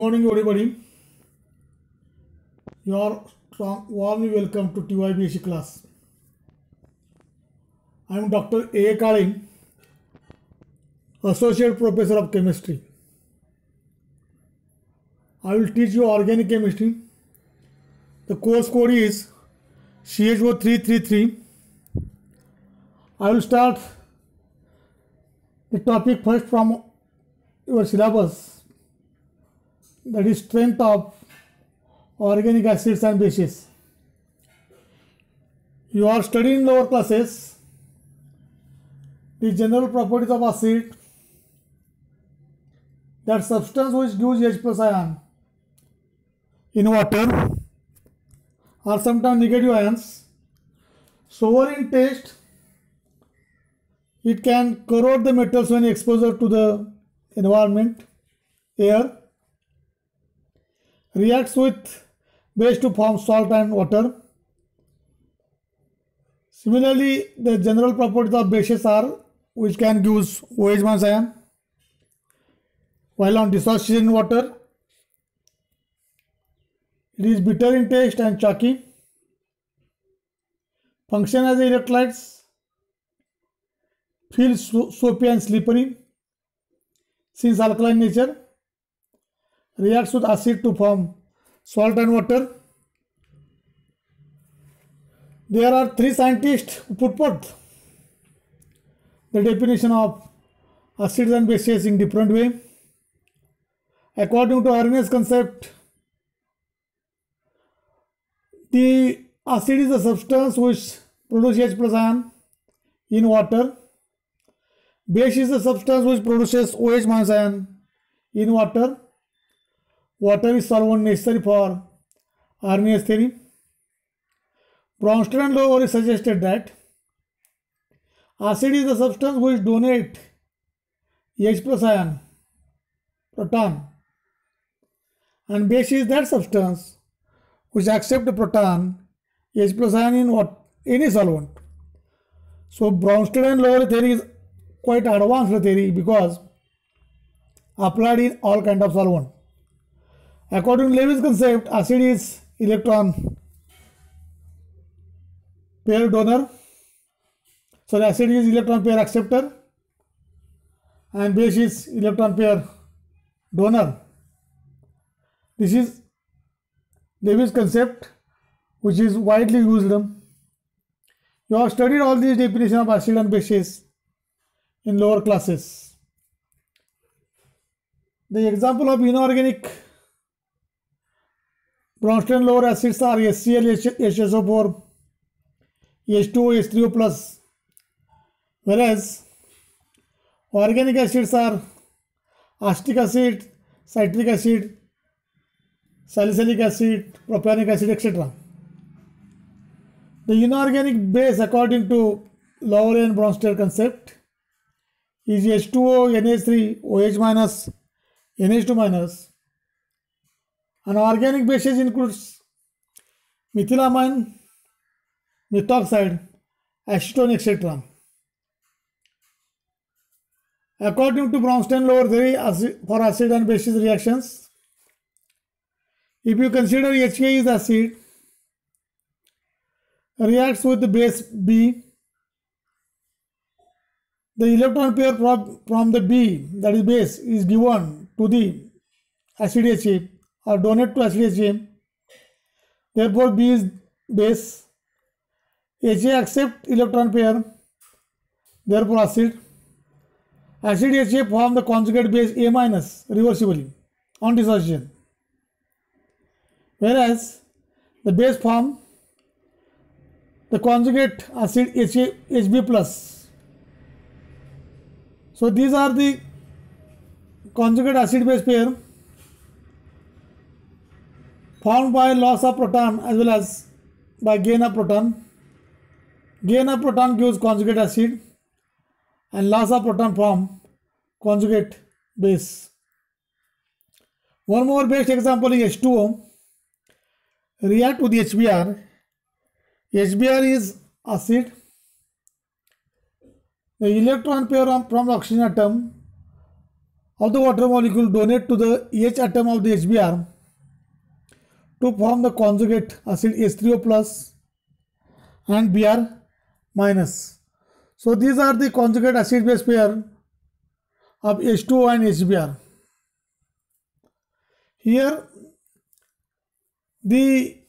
Morning, everybody. You are warmly welcome to TYBC class. I am Dr. A. Kali, Associate Professor of Chemistry. I will teach you organic chemistry. The course code is CHO333. I will start the topic first from your syllabus, that is strength of organic acids and bases. You are studying lower classes the general properties of acid, that substance which gives H plus ion in water or sometimes negative ions. So in taste, it can corrode the metals when exposure to the environment, air, reacts with base to form salt and water. Similarly, the general properties of bases are which can give OH minus ion, while on dissociation in water, it is bitter in taste and chalky. Function as electrolytes, feels soapy and slippery since alkaline nature, reacts with acid to form salt and water. There are three scientists who put forth the definition of acids and bases in different way. According to Arrhenius concept, the acid is a substance which produces H plus ion in water. Base is a substance which produces OH minus ion in water. Water is solvent necessary for Arrhenius theory. Bronsted and Lowry suggested that acid is a substance which donate H plus ion, proton, and base is that substance which accept the proton, H plus ion in any solvent. So Bronsted and Lowry theory is quite advanced theory because applied in all kind of solvent. According to Levy's concept, acid is electron pair donor. So acid is electron pair acceptor and base is electron pair donor. This is Levy's concept which is widely used. You have studied all these definitions of acid and bases in lower classes. The example of inorganic Bronsted and Lowry acids are HCl, HSO4, H2O, H3O plus, whereas organic acids are acetic acid, citric acid, salicylic acid, propionic acid, etc. The inorganic base, according to Lowry and Bronsted concept, is H2O, NH3, OH minus, NH2 minus. And organic bases includes methylamine, methoxide, acetone, etc. According to Bronsted and Lowry theory for acid and bases reactions, if you consider HA is acid, reacts with the base B, the electron pair from the B, that is base, is given to the acid HA or donate to acid HA. Therefore, B is base. HA accept electron pair, therefore acid. Acid HA form the conjugate base A minus reversibly on dissociation, whereas the base form the conjugate acid HB plus. So these are the conjugate acid base pair formed by loss of proton as well as by gain of proton. Gain of proton gives conjugate acid and loss of proton form conjugate base. One more best example is H2O. React with HBr. HBr is acid. The electron pair from the oxygen atom of the water molecule donate to the H atom of the HBr to form the conjugate acid H3O plus and Br minus. So these are the conjugate acid base pair of H2O and HBr. Here the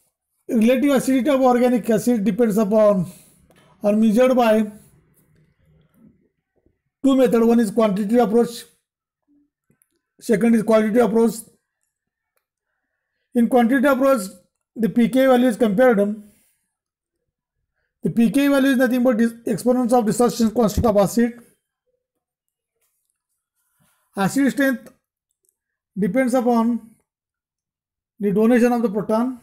relative acidity of organic acid depends upon or measured by two methods. One is quantitative approach, second is qualitative approach. In quantitative approach, the pK value is compared. The pK value is nothing but exponents of dissociation constant of acid. Acid strength depends upon the donation of the proton.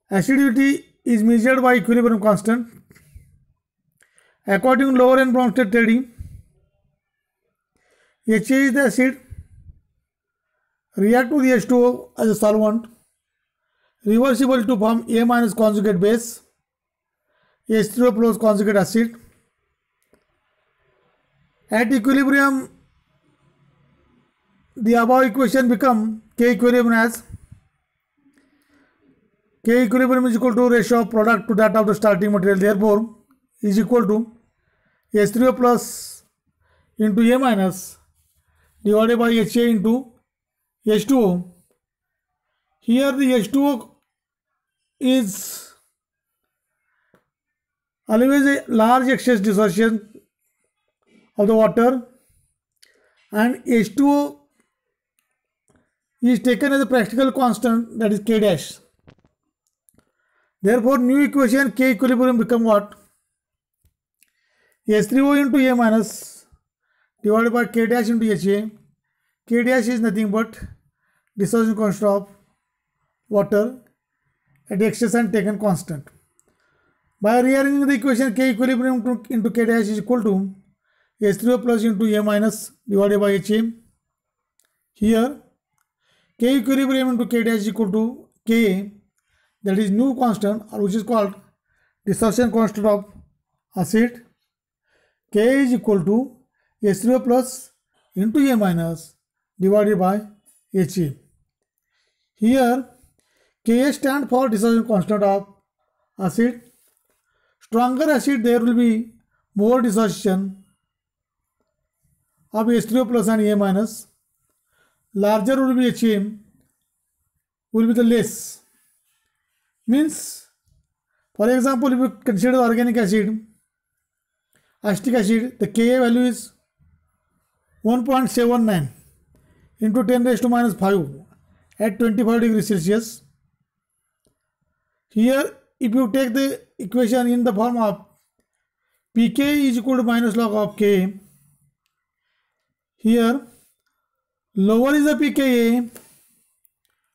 Acidity is measured by equilibrium constant. According to lower and Bronsted theory, HA is the acid, react to the H2O as a solvent, reversible to form A minus conjugate base, H3O plus conjugate acid. At equilibrium, the above equation become K equilibrium as K equilibrium is equal to ratio of product to that of the starting material, therefore is equal to H3O plus into A minus divided by HA into H2O. Here the H2O is always a large excess dissociation of the water, and H2O is taken as a practical constant, that is K dash. Therefore new equation K equilibrium become what? H3O into A minus divided by K dash into HA. K dash is nothing but dissociation constant of water at excess and taken constant. By rearranging the equation, K equilibrium into K dash is equal to H3O plus into A minus divided by HA. Here K equilibrium into K dash is equal to Ka, that is new constant, or which is called dissociation constant of acid. K is equal to H3O plus into A minus divided by HA. Here Ka stands for dissociation constant of acid. Stronger acid, there will be more dissociation of H3O plus and A minus. Larger will be HA, will be the less. Means, for example, if you consider organic acid, acetic acid, the Ka value is 1.79 into 10 raised to minus 5 at 25 degrees Celsius. Here, if you take the equation in the form of pK is equal to minus log of Ka, here lower is the pKa,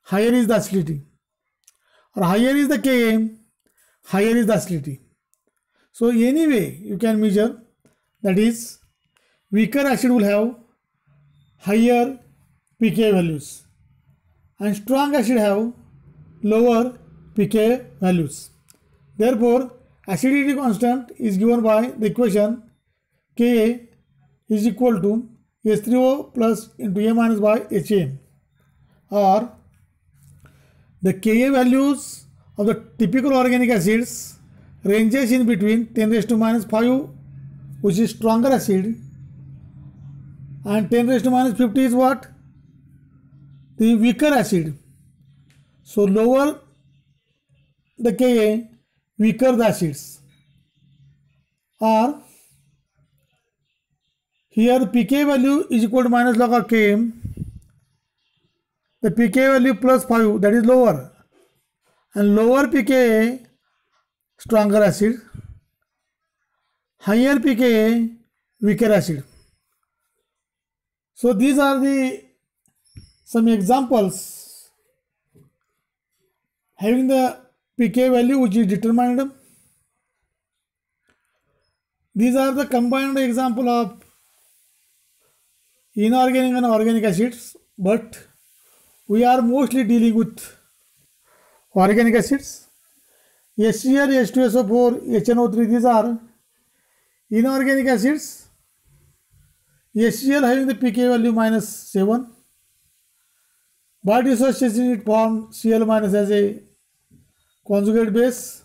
higher is the acidity, or higher is the Ka, higher is the acidity. So anyway you can measure, that is weaker acid will have higher pK values and strong acid have lower pK values. Therefore acidity constant is given by the equation Ka is equal to H3O plus into A minus by HA, or the Ka values of the typical organic acids ranges in between 10 raised to minus 5, which is stronger acid, and 10 raised to minus 50 is what? The weaker acid. So lower the Ka, weaker the acids. Or here the pK value is equal to minus log of Ka, the pK value plus 5, that is lower, and lower pKa stronger acid, higher pKa weaker acid. So these are the some examples having the pK value which is determined. These are the combined example of inorganic and organic acids, but we are mostly dealing with organic acids. HCl, H2SO4, HNO3, these are inorganic acids. HCl having the pKa value -7. By dissociation it formed Cl- as a conjugate base.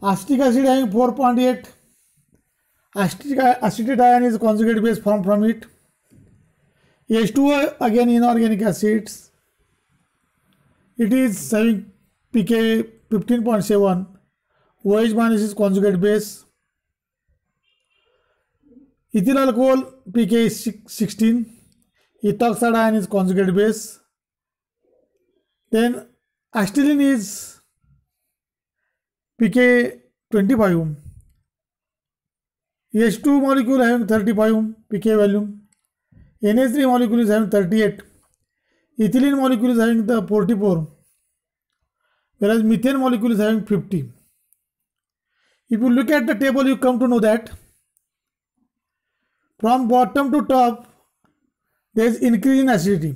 Acetic acid having 4.8. Acetate ion is a conjugate base formed from it. H2O again inorganic acids. It is having pKa 15.7. OH- is conjugate base. Ethyl alcohol pKa is 16. Ethoxide ion is conjugate base. Then acetylene is pKa 25. H2 molecule having 35 pKa value. NH3 molecule is having 38. Ethylene molecule is having the 44, whereas methane molecule is having 50. If you look at the table, you come to know that from bottom to top there is increase in acidity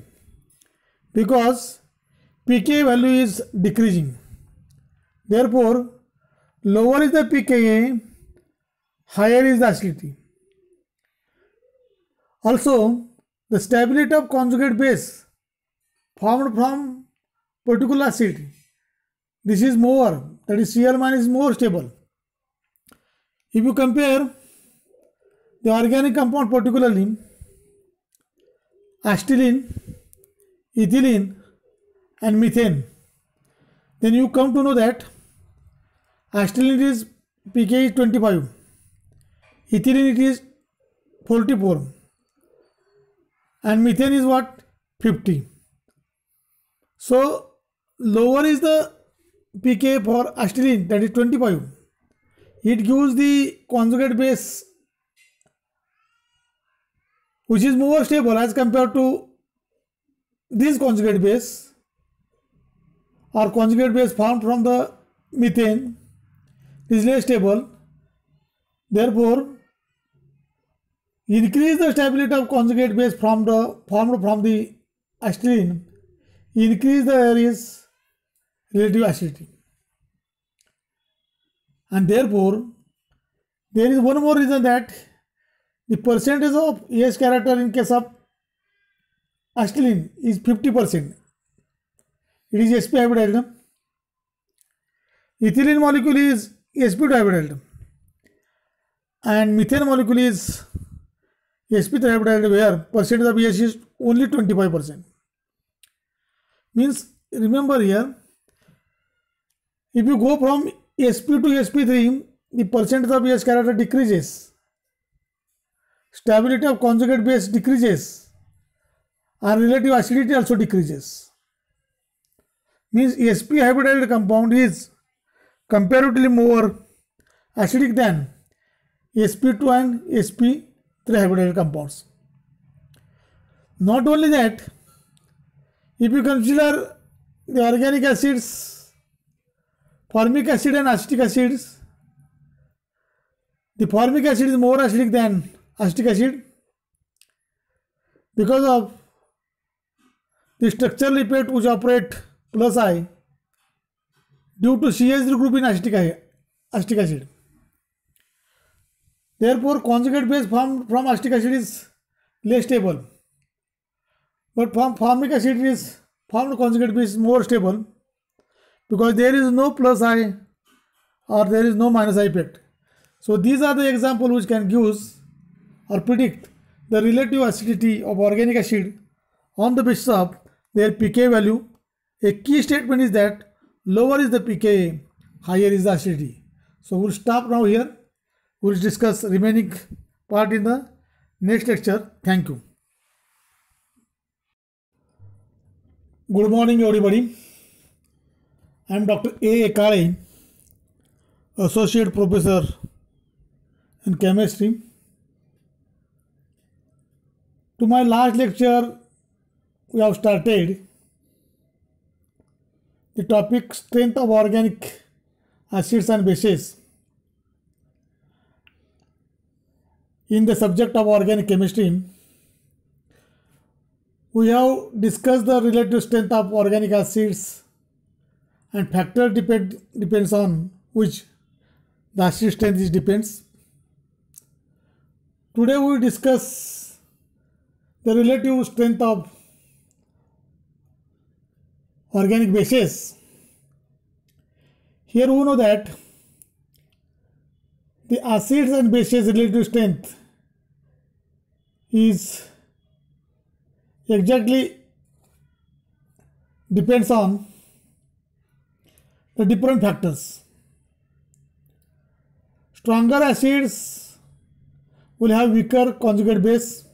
because pKa value is decreasing. Therefore, lower is the pKa, higher is the acidity. Also, the stability of conjugate base formed from particular acid, this is more, that is Cl- is more stable. If you compare the organic compound, particularly acetylene, ethylene and methane, then you come to know that acetylene is pKa is 25, ethylene it is 44 and methane is what? 50. So lower is the pKa for acetylene, that is 25. It gives the conjugate base which is more stable as compared to this conjugate base or conjugate base formed from the methane is less stable. Therefore, increase the stability of conjugate base formed from the acetylene, increase the is relative acidity. And therefore, there is one more reason that the percentage of AS character in case of acetylene is 50%. It is sp hybridized. Ethylene molecule is sp2 hybridized and methane molecule is sp3 hybridized, where percentage of AS is only 25%. Means, remember here, if you go from sp to sp3, the percentage of AS character decreases, stability of conjugate base decreases, and relative acidity also decreases. Means sp hybridized compound is comparatively more acidic than sp2 and sp3 hybridized compounds. Not only that, if you consider the organic acids, formic acid and acetic acids, the formic acid is more acidic than acetic acid because of the structural effect which operate plus I due to CH3 group in acetic acid. Therefore, conjugate base formed from acetic acid is less stable, but from formic acid is formed conjugate base is more stable because there is no plus I or there is no minus I effect. So these are the examples which can give or predict the relative acidity of organic acid on the basis of their pKa value. A key statement is that lower is the pKa, higher is the acidity. So we'll stop now here. We'll discuss remaining part in the next lecture. Thank you. Good morning, everybody. I am Dr. A. Ekale, Associate Professor in Chemistry. To my last lecture, we have started the topic strength of organic acids and bases in the subject of organic chemistry. We have discussed the relative strength of organic acids and factor depends on which the acid strength is depends. Today we discuss the relative strength of organic bases. Here we know that the acids and bases relative strength is exactly depends on the different factors. Stronger acids will have weaker conjugate base.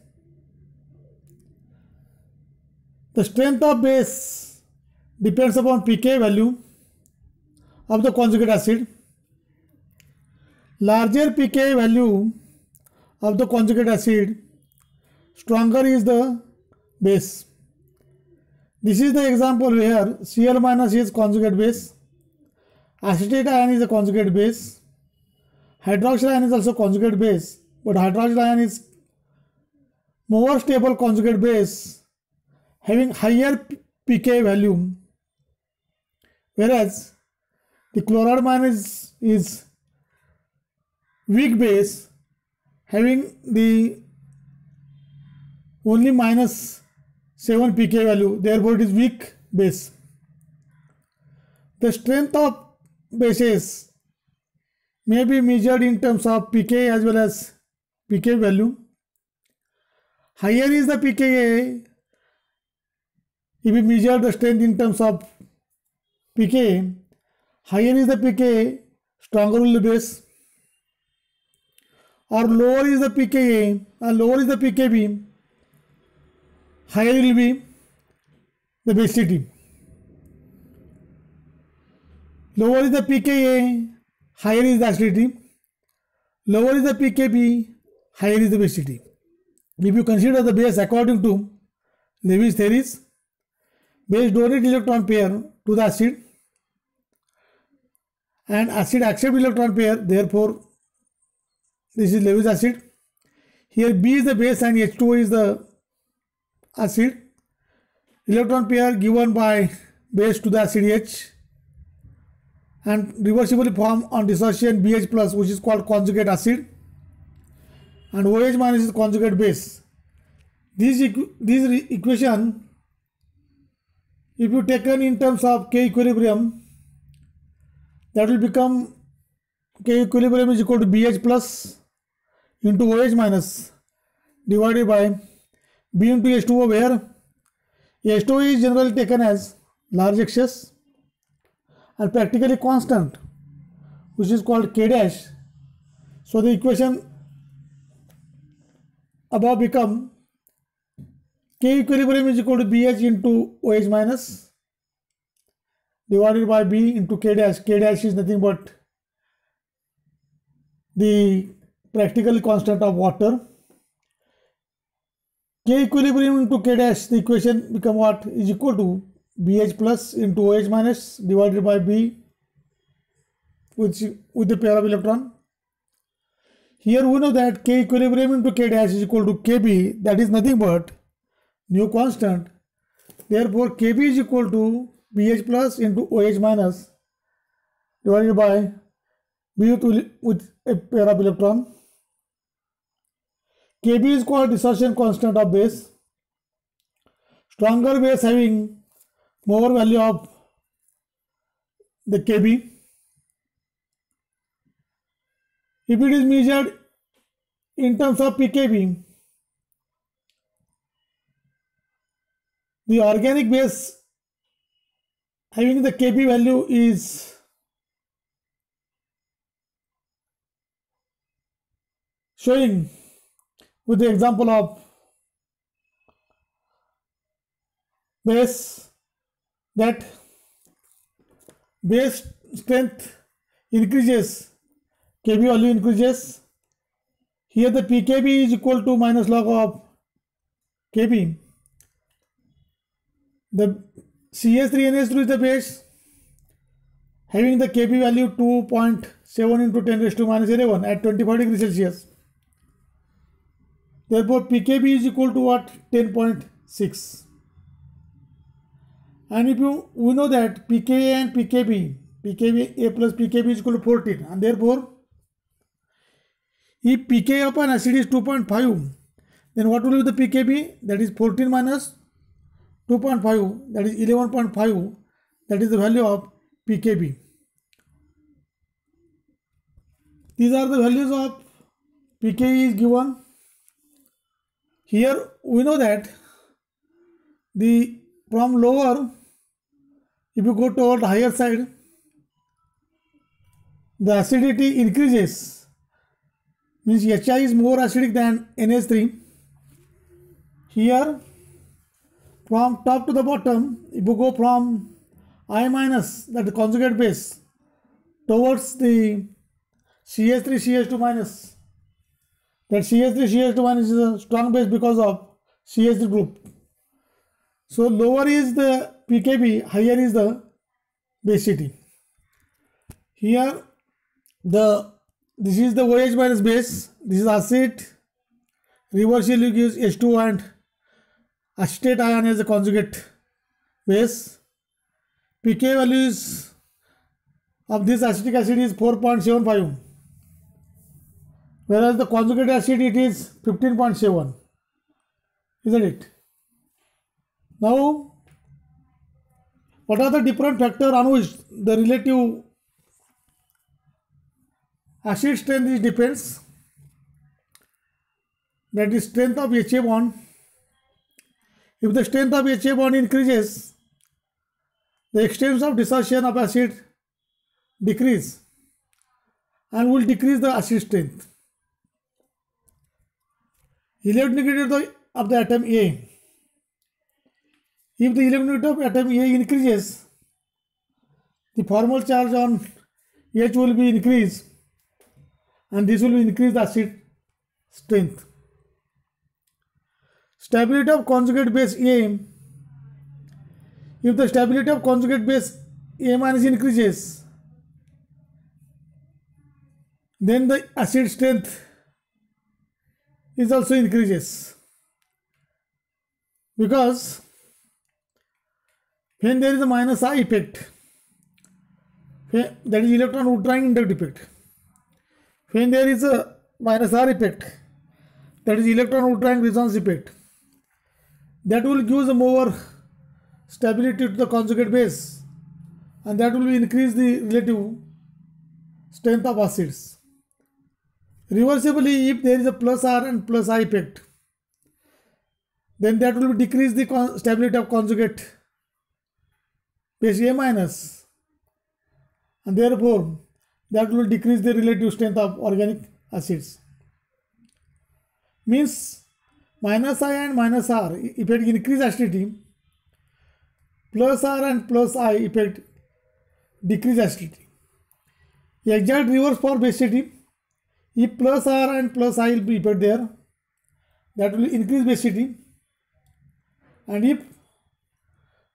The strength of base depends upon pK value of the conjugate acid. Larger pK value of the conjugate acid, stronger is the base. This is the example where Cl minus is conjugate base, acetate ion is a conjugate base, hydroxyl ion is also conjugate base, but hydroxyl ion is more stable conjugate base having higher pK value, whereas the chloride ion is weak base having the only minus 7 pK value, therefore it is weak base. The strength of bases may be measured in terms of pK as well as pK value. Higher is the pKa, if we measure the strength in terms of pK, higher is the pK, stronger will be base, or lower is the pKa and lower is the pKb, higher will be the basicity. Lower is the pKa, higher is the acidity. Lower is the pKb, higher is the basicity. If you consider the base according to Lewis theories, base donate electron pair to the acid and acid accept electron pair, therefore this is Lewis acid. Here B is the base and H2O is the acid. Electron pair given by base to the acid H and reversibly form on dissociation BH plus, which is called conjugate acid, and OH minus is conjugate base. This equation, if you taken in terms of K equilibrium, that will become K equilibrium is equal to BH plus into OH minus divided by B into H2O, where H2O is generally taken as large excess and practically constant, which is called K dash. So the equation above become K equilibrium is equal to BH into OH minus divided by B into K dash. K dash is nothing but the practically constant of water. K equilibrium into K dash, the equation become what is equal to BH plus into OH minus divided by B with the pair of electron. Here we know that K equilibrium into K dash is equal to Kb, that is nothing but new constant. Therefore Kb is equal to BH plus into OH minus divided by B with a pair of electron. Kb is called dissociation constant of base. Stronger base having more value of the Kb. If it is measured in terms of pKb, the organic base having the Kb value is showing with the example of base, that base strength increases, Kb value increases. Here the pKb is equal to minus log of Kb. The CH3NH2 is the base having the Kb value 2.7 into 10 raised to minus 11 at 25 degrees Celsius. Therefore pKb is equal to what? 10.6. And if we know that pKa and pKb A plus pKb is equal to 14, and therefore If pK of an acid is 2.5, then what will be the pKb? That is 14 minus 2.5, that is 11.5. That is the value of pKb. These are the values of pKe is given. Here we know that from lower, if you go toward the higher side, the acidity increases, means HI is more acidic than NH3. Here from top to the bottom, if you go from I minus, that the conjugate base, towards the CH3 CH2 minus, that CH3 CH2 minus is a strong base because of CH3 group. So lower is the pKb, higher is the basicity. Here this is the OH minus base, this is acid, reversibly gives H2 and acetate ion as a conjugate base. pK values of this acetic acid is 4.75, whereas the conjugate acid it is 15.7, isn't it? Now, what are the different factors on which the relative acid strength depends? That is strength of HA bond. If the strength of HA bond increases, the extent of dissociation of acid decrease and will decrease the acid strength. Electronegativity of the atom A. If the electronegativity of atom A increases, the formal charge on H will be increased, and this will increase the acid strength. Stability of conjugate base A. If the stability of conjugate base A minus increases, then the acid strength is also increases, because when there is a minus I effect, that is electron withdrawing index effect. When there is a minus R effect, that is electron withdrawing resonance effect, that will give a more stability to the conjugate base, and that will increase the relative strength of acids. Reversibly, if there is a plus R and plus I effect, then that will decrease the stability of conjugate base A minus, and therefore that will decrease the relative strength of organic acids. Means minus I and minus R effect increase acidity, plus R and plus I effect decrease acidity. The exact reverse for basicity, if plus R and plus I will be effect there, that will increase basicity, and if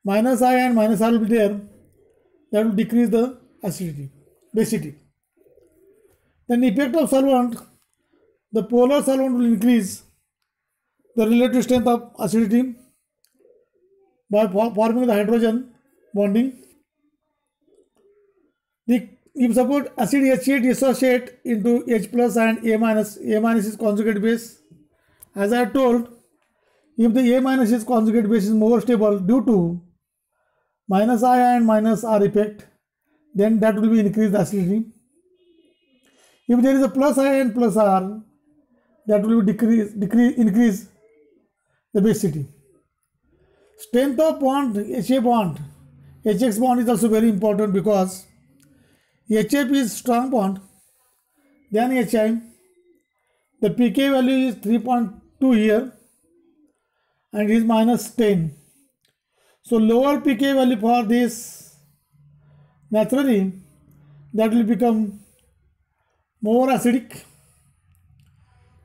minus I and minus R will be there, that will decrease the acidity, basicity. Then the effect of solvent, the polar solvent will increase the relative strength of acidity by forming the hydrogen bonding. If suppose acid HCl dissociate into H plus and A minus is conjugate base. As I told, if the A minus is conjugate base is more stable due to minus I and minus R effect, then that will be increased acidity. If there is a plus I and plus R, that will be increase the basicity. Strength of bond, HA bond, HX bond is also very important, because HF is strong bond, then HI, the pK value is 3.2 here, and is minus 10. So lower pK value for this, naturally that will become more acidic.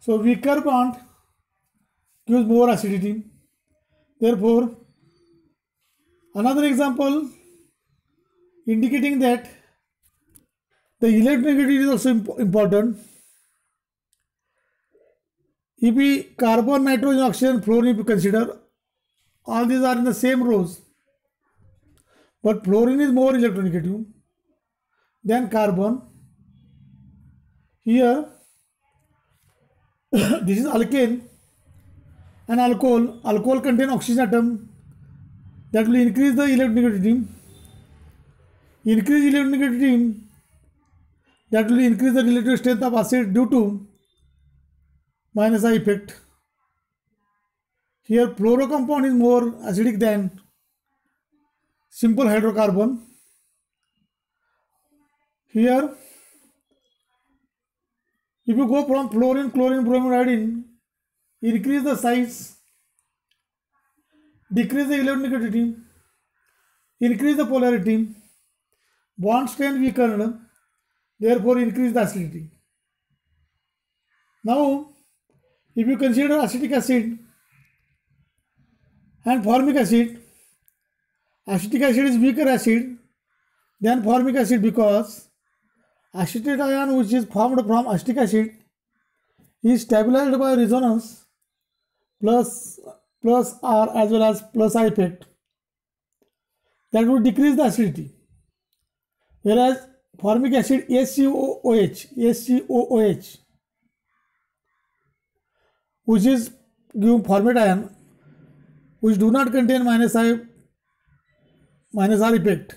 So weaker bond gives more acidity. Therefore, another example indicating that the electronegativity is also important. If we carbon, nitrogen, oxygen, fluorine, if you consider, all these are in the same rows, but fluorine is more electronegative than carbon. Here This is alkane and alcohol. Alcohol contain oxygen atom that will increase the electronegativity. Increase electronegativity, that will increase the relative strength of acid due to minus I effect. Here fluoro compound is more acidic than simple hydrocarbon. Here if you go from fluorine, chlorine, bromine, iodine, increase the size, decrease the electronegativity, increase the polarity, bond strength weakened, therefore increase the acidity. Now if you consider acetic acid and formic acid, acetic acid is weaker acid than formic acid because acetate ion which is formed from acetic acid is stabilized by resonance plus R as well as plus I effect, that would decrease the acidity, whereas formic acid SCOOH which is give formate ion which do not contain minus I minus R effect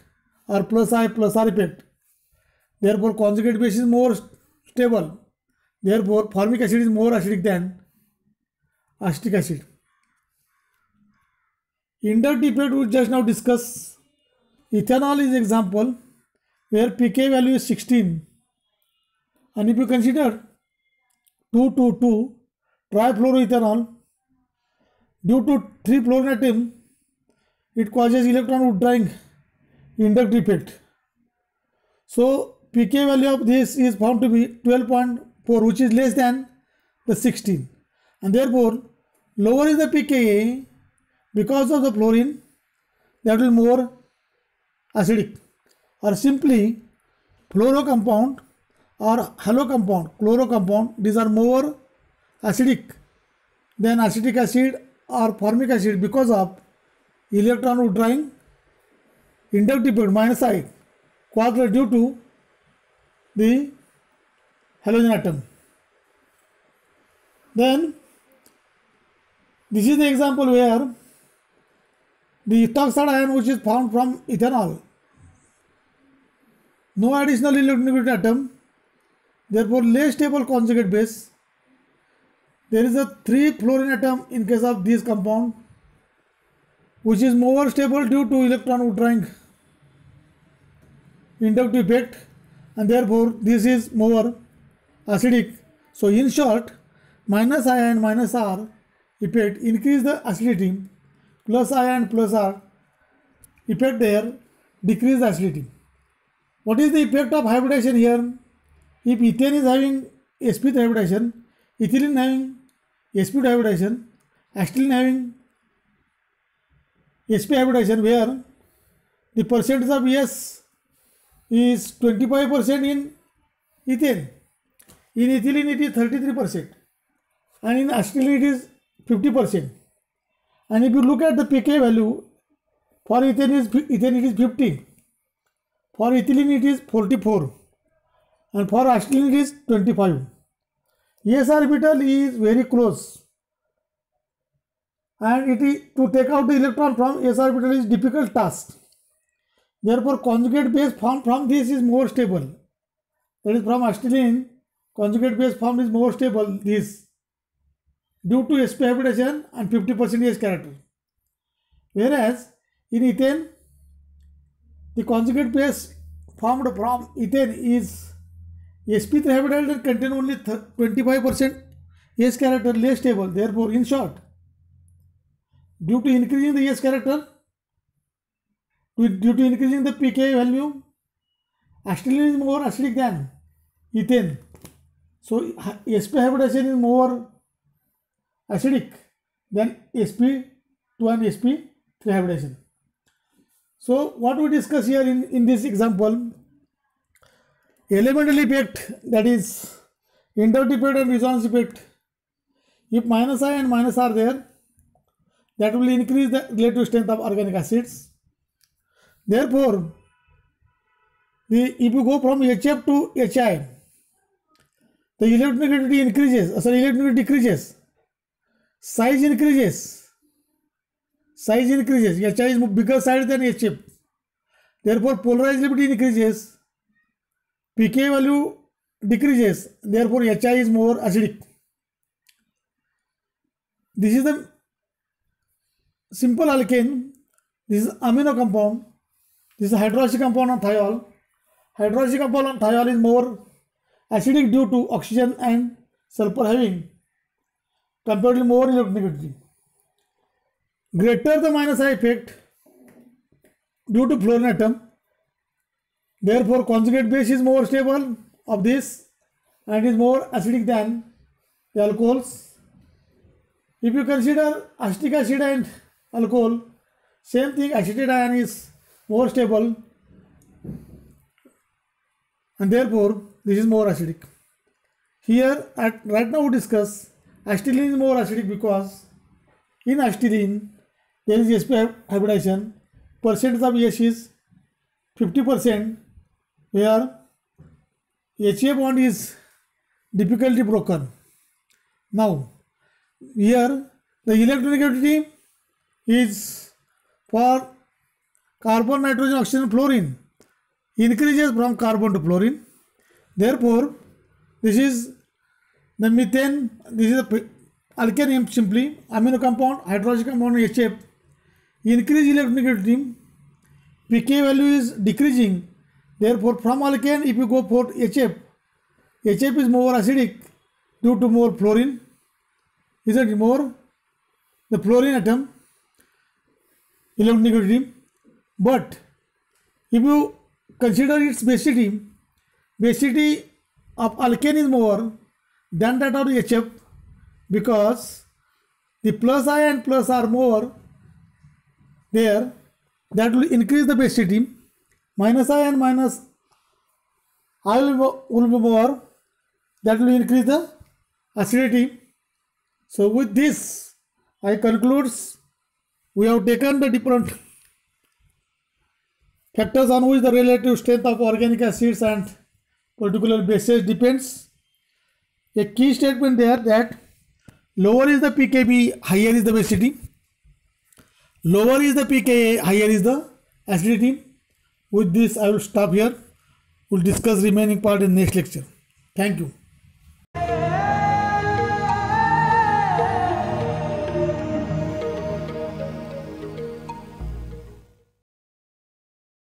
or plus I plus R effect, therefore conjugate base is more stable, therefore formic acid is more acidic than acetic acid. Inductive effect we just now discuss. Ethanol is example where pK value is 16, and if you consider 2,2,2 trifluoroethanol, due to 3 fluorine atom, it causes electron withdrawing inductive effect. So pK value of this is found to be 12.4, which is less than the 16, and therefore lower is the pKa because of the fluorine, that will more acidic, or simply fluoro compound or halo compound, chloro compound, these are more acidic than acetic acid or formic acid because of electron withdrawing inductive effect minus I caused due to the halogen atom. Then this is the example where the ethoxide ion which is found from ethanol, no additional electronegativity atom, therefore less stable conjugate base. There is a 3 fluorine atom in case of this compound which is more stable due to electron withdrawing inductive effect, and therefore this is more acidic. So in short, minus I and minus R effect increase the acidity, plus I and plus R effect there decrease the acidity. What is the effect of hybridization here? If ethane is having sp3 hybridization, ethylene having sp2 hybridization, acetylene having sp hybridization, where the percentage of S is 25% in ethane, in ethylene it is 33%, and in acetylene it is 50%. And if you look at the pK value, for ethane it is 50, for ethylene it is 44, and for acetylene it is 25. S orbital is very close, and it is to take out the electron from S orbital is difficult task. Therefore conjugate base formed from this is more stable, that is from acetylene conjugate base formed is more stable, this due to sp hybridization and 50% S character, whereas in ethane the conjugate base formed from ethane is sp3 hybridized and contain only 25% S character, less stable. Therefore in short, due to increasing the S character, due to increasing the pK value, acetylene is more acidic than ethane, so sp hybridization is more acidic than sp2 and sp3 hybridization. So what we discuss here in this example, elemental effect, that is inductive effect and resonance effect. If minus I and minus R there, that will increase the relative strength of organic acids. Therefore if you go from HF to HI, the electronegativity increases, electronegativity decreases, size increases, Hi is bigger side than HF. Therefore, polarizability increases, pK value decreases, therefore Hi is more acidic. This is the simple alkane. This is amino compound. This is hydroxy compound on thiol. Hydroxy compound on thiol is more acidic due to oxygen and sulfur having comparatively more electronegativity. Greater the minus I effect due to fluorine atom. Therefore, conjugate base is more stable of this and is more acidic than the alcohols. If you consider acetic acid and alcohol, same thing, acetate ion is more stable and therefore this is more acidic. Here, right now we discuss acetylene is more acidic because in acetylene there is sp hybridization. Percentage of S is 50%, where HA bond is difficulty broken. Now, here the electronegativity is for carbon, nitrogen, oxygen, fluorine increases from carbon to fluorine. Therefore, this is the methane, this is the alkane simply, amino compound, hydroxy compound, HF, increase electronegativity, pK value is decreasing. Therefore, from alkane, if you go for HF, HF is more acidic due to more fluorine, isn't it more? The fluorine atom, electronegativity. But if you consider its basicity of alkane is more than that of HF, because the plus I and plus are more there, that will increase the basicity. Minus I and minus I will be more, that will increase the acidity. So with this I conclude we have taken the different factors on which the relative strength of organic acids and particular bases depends. A key statement there that lower is the pKb, higher is the basicity. Lower is the pKa, higher is the acidity. With this I will stop here. We will discuss remaining part in next lecture. Thank you.